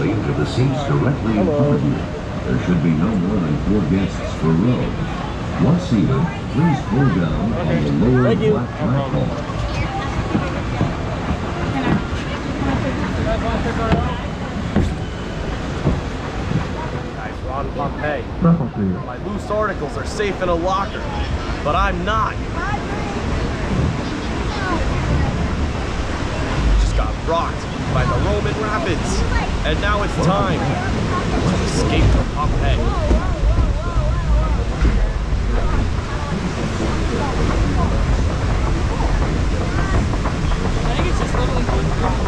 range of the seats directly in front of you. There should be no more than 4 guests per row. Once seated, please pull down on the lower black platform. Guys, we're on Pompeii. My loose articles are safe in a locker, but I'm not. Just got rocked by the Roman rapids, and now it's time to escape from Pompeii. I think it's just literally going wrong.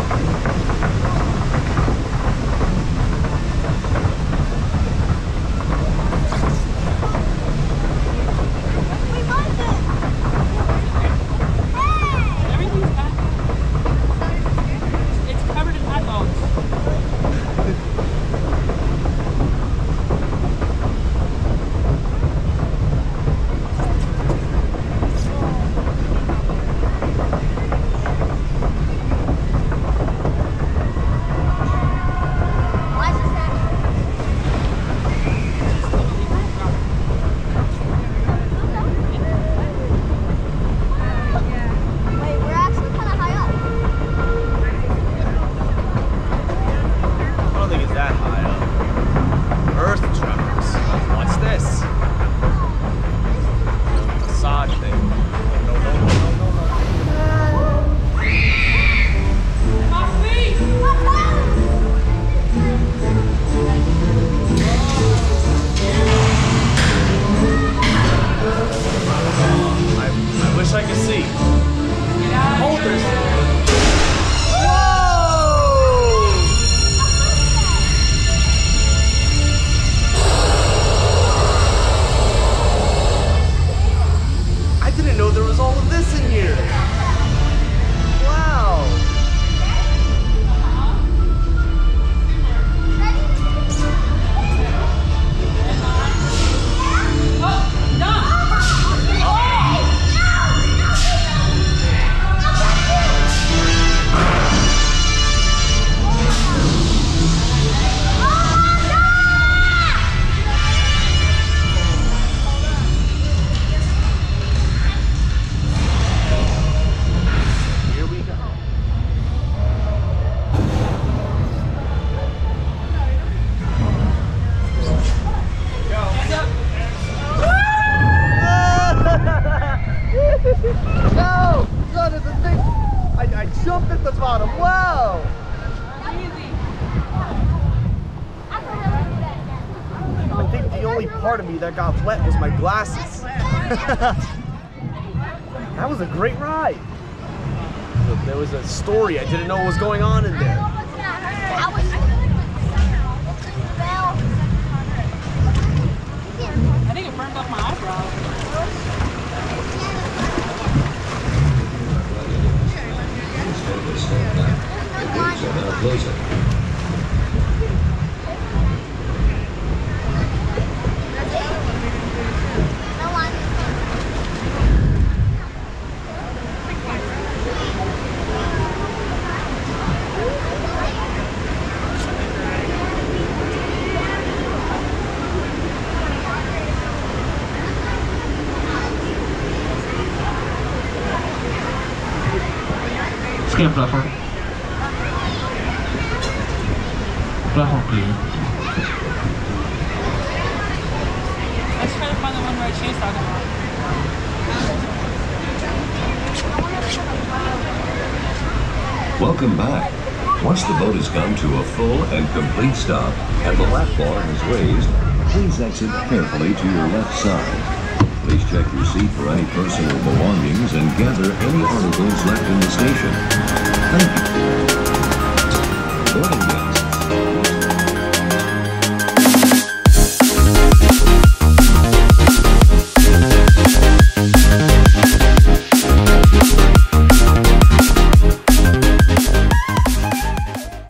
Part of me that got wet was my glasses. That was a great ride. There was a story. I didn't know what was going on in there. I think it burned off my eyebrow. Scan platform. Platform clear. Let's try to find the one where she's talking about. Welcome back. Once the boat has come to a full and complete stop and the lap bar is raised, please exit carefully to your left side. Please check your seat for any personal belongings and gather any articles left in the station. Thank you.